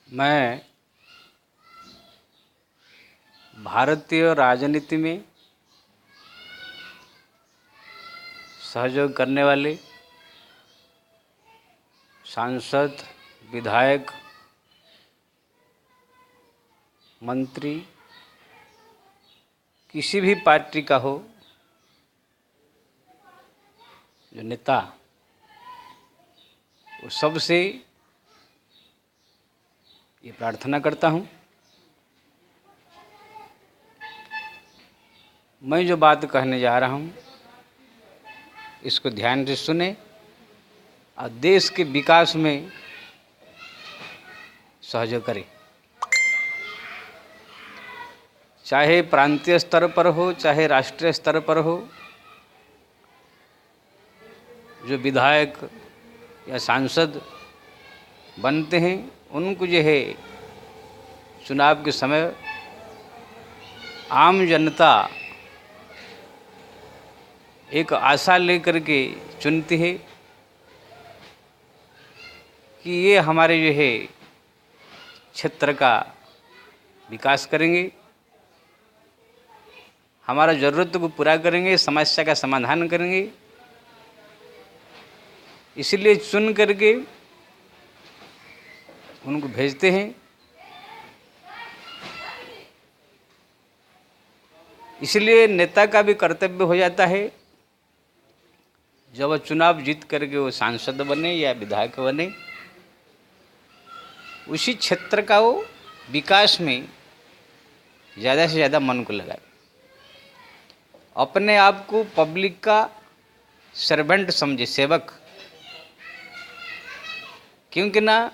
मैं भारतीय राजनीति में सहयोग करने वाले सांसद, विधायक, मंत्री किसी भी पार्टी का हो, जो नेता, वो सबसे ये प्रार्थना करता हूँ, मैं जो बात कहने जा रहा हूँ इसको ध्यान से सुने और देश के विकास में सहयोग करें। चाहे प्रांतीय स्तर पर हो, चाहे राष्ट्रीय स्तर पर हो, जो विधायक या सांसद बनते हैं उनको जो है चुनाव के समय आम जनता एक आशा लेकर के चुनती है कि ये हमारे जो है क्षेत्र का विकास करेंगे, हमारा ज़रूरत को पूरा करेंगे, समस्या का समाधान करेंगे। इसलिए चुन करके उनको भेजते हैं। इसलिए नेता का भी कर्तव्य हो जाता है जब वह चुनाव जीत करके वो सांसद बने या विधायक बने, उसी क्षेत्र का वो विकास में ज़्यादा से ज़्यादा मन को लगाए, अपने आप को पब्लिक का सर्वेंट समझे, सेवक। क्योंकि ना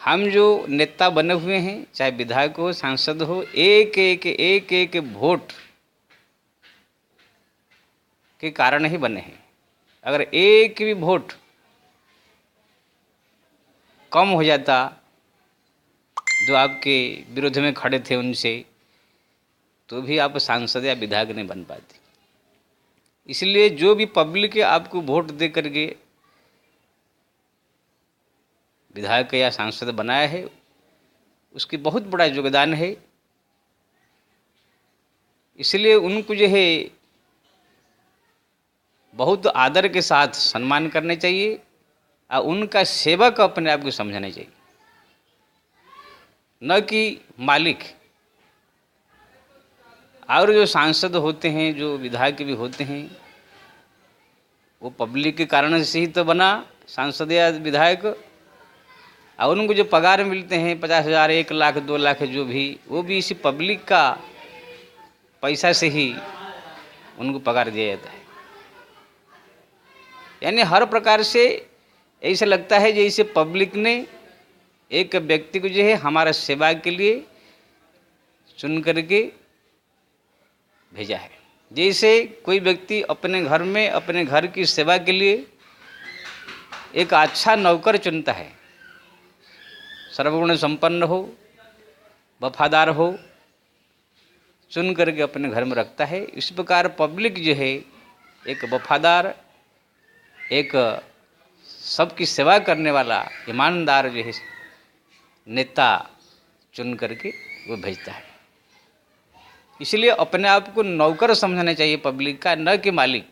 हम जो नेता बने हुए हैं, चाहे विधायक हो, सांसद हो, एक एक वोट के कारण ही बने हैं। अगर एक भी वोट कम हो जाता जो आपके विरोध में खड़े थे उनसे, तो भी आप सांसद या विधायक नहीं बन पाते। इसलिए जो भी पब्लिक आपको वोट दे करके विधायक या सांसद बनाया है, उसकी बहुत बड़ा योगदान है। इसलिए उनको जो है बहुत आदर के साथ सम्मान करने चाहिए और उनका सेवक अपने आप को समझना चाहिए, न कि मालिक। और जो सांसद होते हैं, जो विधायक भी होते हैं, वो पब्लिक के कारण से ही तो बना सांसद या विधायक। और उनको जो पगार मिलते हैं 50,000, 1 लाख, 2 लाख, जो भी, वो भी इसी पब्लिक का पैसा से ही उनको पगार दिया जाता है। यानी हर प्रकार से ऐसा लगता है जैसे पब्लिक ने एक व्यक्ति को जो है हमारा सेवा के लिए चुन करके भेजा है। जैसे कोई व्यक्ति अपने घर में अपने घर की सेवा के लिए एक अच्छा नौकर चुनता है, सर्वगुण संपन्न हो, वफादार हो, चुन करके अपने घर में रखता है। इस प्रकार पब्लिक जो है एक वफादार, एक सबकी सेवा करने वाला ईमानदार जो है नेता चुन करके वो भेजता है। इसलिए अपने आप को नौकर समझना चाहिए पब्लिक का, न कि मालिक।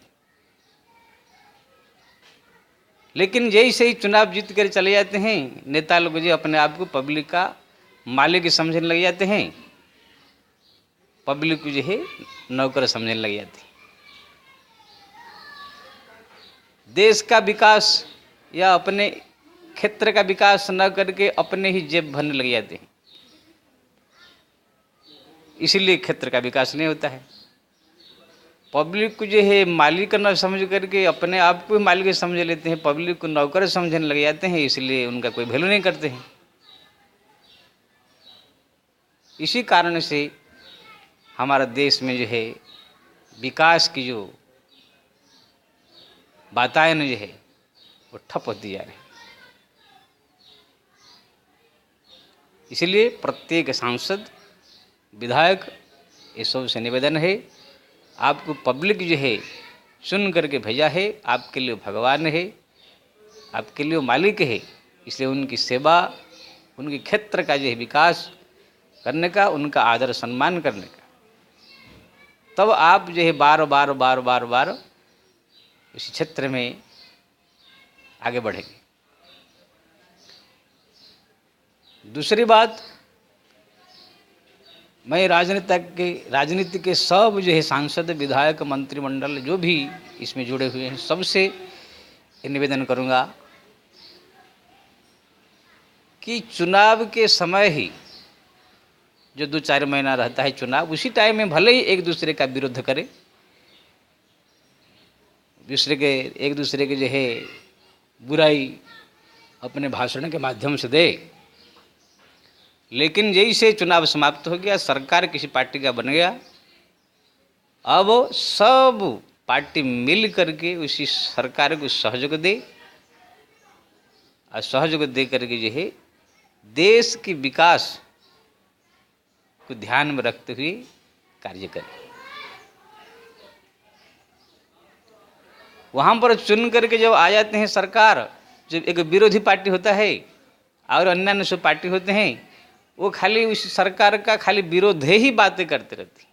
लेकिन जैसे ही चुनाव जीत कर चले जाते हैं नेता लोग, जो अपने आप को पब्लिक का मालिक समझने लग जाते हैं, पब्लिक को जो है नौकर समझने लग जाते हैं। देश का विकास या अपने क्षेत्र का विकास न करके अपने ही जेब भरने लग जाते हैं। इसीलिए क्षेत्र का विकास नहीं होता है। पब्लिक को जो है मालिक न समझ करके अपने आप को मालिक समझ लेते हैं, पब्लिक को नौकर समझने लग जाते हैं, इसलिए उनका कोई वैल्यू नहीं करते हैं। इसी कारण से हमारा देश में जो है विकास की जो वातायन जो है वो ठप होती जा रही है। इसलिए प्रत्येक सांसद, विधायक, ये सबसे निवेदन है, आपको पब्लिक जो है चुन करके भेजा है, आपके लिए भगवान है, आपके लिए मालिक है। इसलिए उनकी सेवा, उनके क्षेत्र का जो है विकास करने का, उनका आदर सम्मान करने का, तब आप जो है बार बार बार बार बार इस क्षेत्र में आगे बढ़ेंगे। दूसरी बात, मैं राजनीति के सब जो है सांसद, विधायक, मंत्रिमंडल जो भी इसमें जुड़े हुए हैं, सबसे निवेदन करूंगा कि चुनाव के समय ही जो 2-4 महीना रहता है चुनाव, उसी टाइम में भले ही एक दूसरे का विरोध करें, एक दूसरे के जो है बुराई अपने भाषण के माध्यम से दे, लेकिन जैसे चुनाव समाप्त हो गया, सरकार किसी पार्टी का बन गया, अब सब पार्टी मिल करके उसी सरकार को सहयोग दे, और सहयोग दे करके जो है देश के विकास को ध्यान में रखते हुए कार्य करें। वहाँ पर चुन करके जब आ जाते हैं सरकार, जब एक विरोधी पार्टी होता है और अन्य सब पार्टी होते हैं, वो खाली उस सरकार का खाली विरोध ही बातें करते रहती।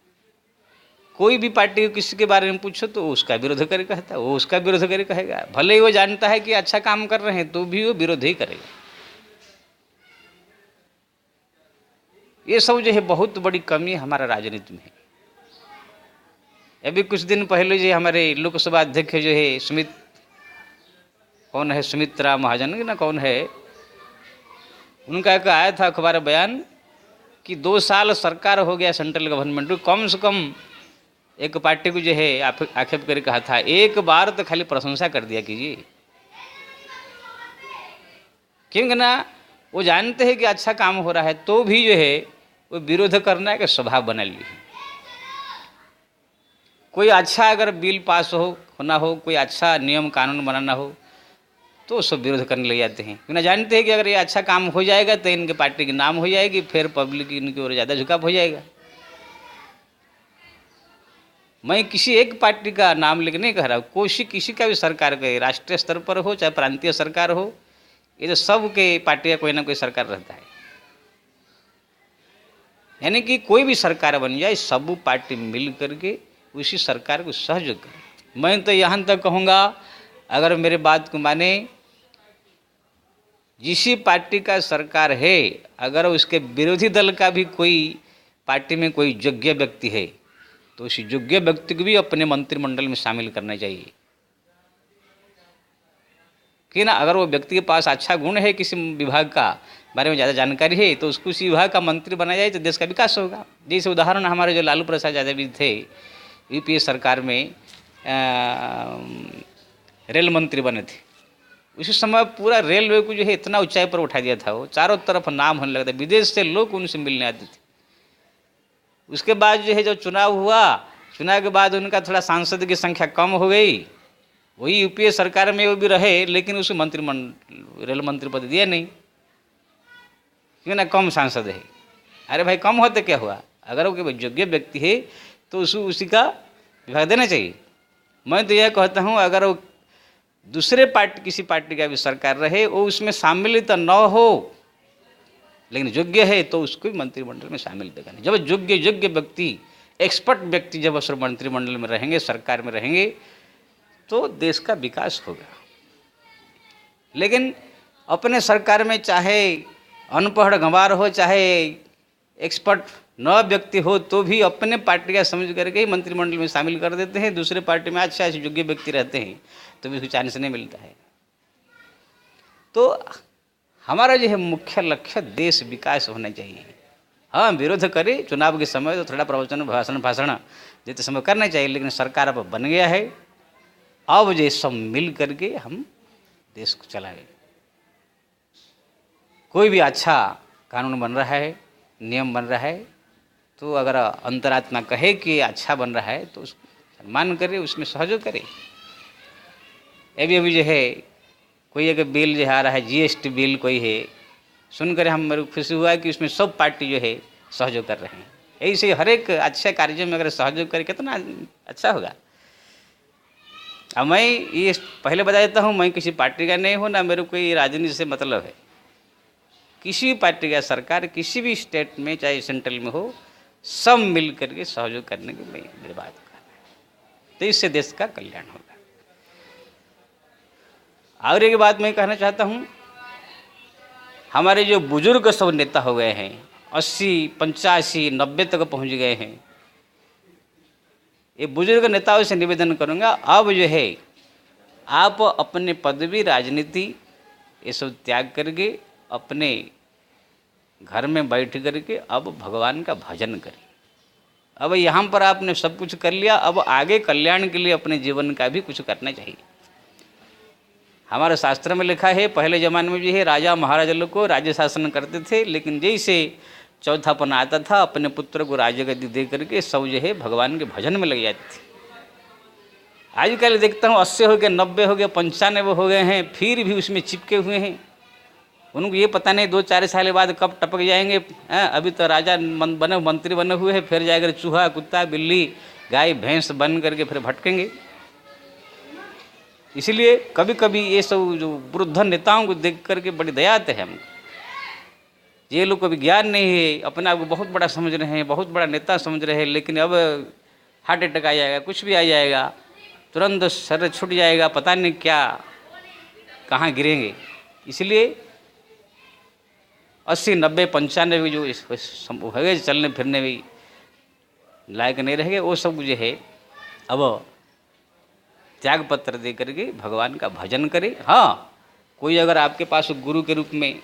कोई भी पार्टी को किसी के बारे में पूछो तो उसका विरोध करे कहता है, वो उसका विरोध करे कहेगा, भले ही वो जानता है कि अच्छा काम कर रहे हैं तो भी वो विरोध ही करेगा। ये सब जो है बहुत बड़ी कमी हमारा राजनीति में है। अभी कुछ दिन पहले जो हमारे लोकसभा अध्यक्ष जो है सुमित्रा महाजन ना कौन है, उनका एक आया था अखबार बयान कि 2 साल सरकार हो गया सेंट्रल गवर्नमेंट, कम से कम एक पार्टी को जो है आक्षेप करके कहा था, एक बार तो खाली प्रशंसा कर दिया कीजिए। क्योंकि ना वो जानते हैं कि अच्छा काम हो रहा है तो भी जो है वो विरोध करना का स्वभाव बना लिए। कोई अच्छा अगर बिल पास होना हो, कोई अच्छा नियम कानून बनाना हो तो सब विरोध करने लग जाते हैं, क्योंकि जानते हैं कि अगर ये अच्छा काम हो जाएगा तो इनके पार्टी की नाम हो जाएगी, फिर पब्लिक इनकी ओर ज़्यादा झुकाव हो जाएगा। मैं किसी एक पार्टी का नाम लेकर नहीं कह रहा हूँ, किसी का भी सरकार के राष्ट्रीय स्तर पर हो चाहे प्रांतीय सरकार हो, ये तो सब के पार्टी का कोई ना कोई सरकार रहता है। यानी कि कोई भी सरकार बन जाए, सब पार्टी मिल करके उसी सरकार को सहयोग करे। मैं तो यहाँ तक कहूँगा, अगर मेरे बात को माने, जिस पार्टी का सरकार है, अगर उसके विरोधी दल का भी कोई पार्टी में कोई योग्य व्यक्ति है तो उस योग्य व्यक्ति को भी अपने मंत्रिमंडल में शामिल करना चाहिए। कि ना, अगर वो व्यक्ति के पास अच्छा गुण है, किसी विभाग का बारे में ज़्यादा जानकारी है, तो उसको उसी विभाग का मंत्री बनाया जाए तो देश का विकास होगा। जैसे उदाहरण हमारे जो लालू प्रसाद यादव जी थे, यूपीए सरकार में रेल मंत्री बने थे, उसी समय पूरा रेलवे को जो है इतना ऊंचाई पर उठा दिया था, वो चारों तरफ नाम होने लगा था, विदेश से लोग उनसे मिलने आते थे। उसके बाद जो है जब चुनाव हुआ, चुनाव के बाद उनका थोड़ा सांसद की संख्या कम हो गई, वही यूपीए सरकार में वो भी रहे, लेकिन उसे रेल मंत्री पद दिया नहीं, क्यों ना कम सांसद है। अरे भाई, कम हो तो क्या हुआ, अगर वो योग्य व्यक्ति है तो उसी का विभाग देना चाहिए। मैं तो यह कहता हूँ, अगर वो दूसरे किसी पार्टी का भी सरकार रहे, वो उसमें शामिल तो न हो, लेकिन योग्य है तो उसको भी मंत्रिमंडल में शामिल देगा नहीं। जब योग्य व्यक्ति, एक्सपर्ट व्यक्ति जब उस मंत्रिमंडल में रहेंगे, सरकार में रहेंगे, तो देश का विकास होगा। लेकिन अपने सरकार में चाहे अनपढ़ गंवार हो, चाहे एक्सपर्ट न व्यक्ति हो, तो भी अपने पार्टी का समझ करके ही मंत्रिमंडल में शामिल कर देते हैं। दूसरे पार्टी में अच्छा योग्य व्यक्ति रहते हैं तो भी उसको चांस नहीं मिलता है। तो हमारा जो है मुख्य लक्ष्य देश विकास होना चाहिए। हाँ, विरोध करे चुनाव के समय तो थोड़ा प्रवचन भाषण देते समय करना चाहिए, लेकिन सरकार अब बन गया है, अब जो सब मिल करके हम देश को चलाएं। कोई भी अच्छा कानून बन रहा है, नियम बन रहा है, तो अगर अंतरात्मा कहे कि अच्छा बन रहा है तो उसको सम्मान करे, उसमें सहयोग करे। अभी जो है कोई एक बिल जो आ रहा है, जीएसटी बिल कोई है, सुनकर हम मेरे खुशी हुआ कि उसमें सब पार्टी जो है सहयोग कर रहे हैं। ऐसे हर एक अच्छे कार्य में अगर सहयोग करे कितना अच्छा होगा। अब मैं ये पहले बता देता हूँ, मैं किसी पार्टी का नहीं हूँ, ना मेरे कोई राजनीति से मतलब है। किसी भी पार्टी का सरकार किसी भी स्टेट में चाहे सेंट्रल में हो, सब मिल करके सहयोग करने की मेरी बात कर रहा है, तो इससे देश का कल्याण होगा। और एक बात मैं कहना चाहता हूँ, हमारे जो बुजुर्ग सब नेता हो गए हैं, 80, 85, 90 तक पहुँच गए हैं, ये बुजुर्ग नेताओं से निवेदन करूँगा, अब जो है आप अपने पदवी राजनीति ये सब त्याग करके अपने घर में बैठ करके अब भगवान का भजन करें। अब यहाँ पर आपने सब कुछ कर लिया, अब आगे कल्याण के लिए अपने जीवन का भी कुछ करना चाहिए। हमारे शास्त्र में लिखा है, पहले ज़माने में जो है राजा महाराजा लोग को राज्य शासन करते थे, लेकिन जैसे चौथापन आता था अपने पुत्र को राजगद्दी दे करके सब जो है भगवान के भजन में लग जाती थी। आजकल देखता हूँ 80 हो गए, 90 हो गए, 95 हो गए हैं, फिर भी उसमें चिपके हुए हैं। उनको ये पता नहीं 2-4 साल बाद कब टपक जाएंगे। अभी तो राजा बने, मंत्री बने हुए हैं, फिर जाकर चूहा, कुत्ता, बिल्ली, गाय, भैंस बन करके फिर भटकेंगे। इसलिए कभी कभी ये सब जो वृद्ध नेताओं को देख करके बड़ी दया आती है हमको। ये लोग को भी ज्ञान नहीं है, अपने आप को बहुत बड़ा समझ रहे हैं, बहुत बड़ा नेता समझ रहे हैं, लेकिन अब हार्ट अटैक आ जाएगा, कुछ भी आ जाएगा, तुरंत शरीर छूट जाएगा, पता नहीं क्या कहाँ गिरेंगे। इसलिए 80, 90, 95 जो हो गए चलने फिरने भी लायक नहीं रहेंगे, वो सब जो है अब त्याग पत्र दे करके भगवान का भजन करे। हाँ, कोई अगर आपके पास गुरु के रूप में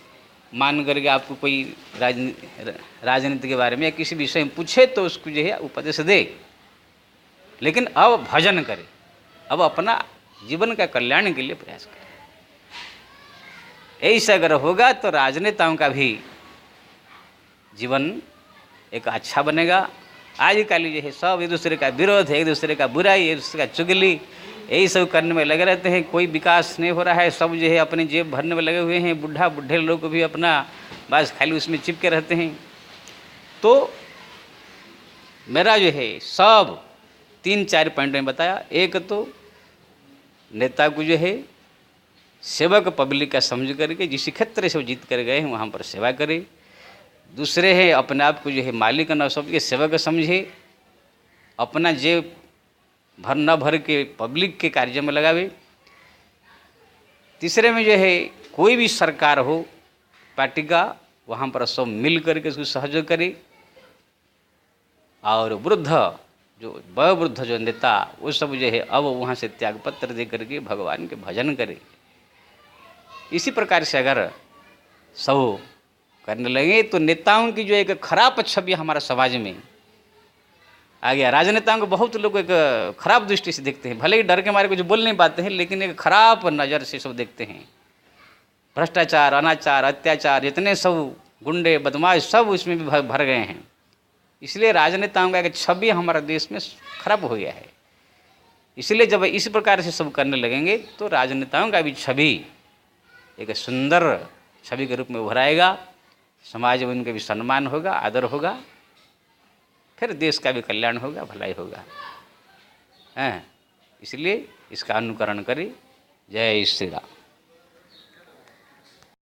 मान करके आपको कोई राजनीति के बारे में या किसी विषय में पूछे तो उसको जो है उपदेश दे, लेकिन अब भजन करे, अब अपना जीवन का कल्याण के लिए प्रयास करे। ऐसा अगर होगा तो राजनेताओं का भी जीवन एक अच्छा बनेगा। आजकल जो है सब एक दूसरे का विरोध है, एक दूसरे का बुराई, एक दूसरे का चुगली, यही सब करने में लगे रहते हैं। कोई विकास नहीं हो रहा है, सब जो है अपने जेब भरने में लगे हुए हैं। बूढ़े लोग भी अपना बस खाली उसमें चिपके रहते हैं। तो मेरा जो है सब 3-4 पॉइंट में बताया। एक तो नेता को जो है सेवक पब्लिक का समझ करके जिस क्षेत्र से वो जीत कर गए हैं वहाँ पर सेवा करे। दूसरे है अपने आप को जो है मालिक न सबके सेवक समझे, अपना जेब भर न भर के पब्लिक के कार्य में लगावे। तीसरे में जो है कोई भी सरकार हो पार्टी का, वहाँ पर सब मिल करके उसको सहयोग करे। और वयोवृद्ध जो नेता वो सब जो है अब वहाँ से त्यागपत्र दे करके भगवान के भजन करे। इसी प्रकार से अगर सब करने लगे तो नेताओं की जो एक खराब छवि हमारा समाज में आ गया। राजनेताओं को बहुत लोग एक खराब दृष्टि से देखते हैं, भले ही डर के मारे कुछ बोल नहीं पाते हैं, लेकिन एक खराब नज़र से सब देखते हैं। भ्रष्टाचार, अनाचार, अत्याचार, जितने सब गुंडे बदमाश सब उसमें भी भर गए हैं। इसलिए राजनेताओं का एक छवि हमारा देश में खराब हो गया है। इसलिए जब इस प्रकार से सब करने लगेंगे तो राजनेताओं का भी छवि एक सुंदर छवि के रूप में उभराएगा, समाज में उनका भी सम्मान होगा, आदर होगा, फिर देश का भी कल्याण होगा, भलाई होगा। इसलिए इसका अनुकरण करें। जय श्री राम।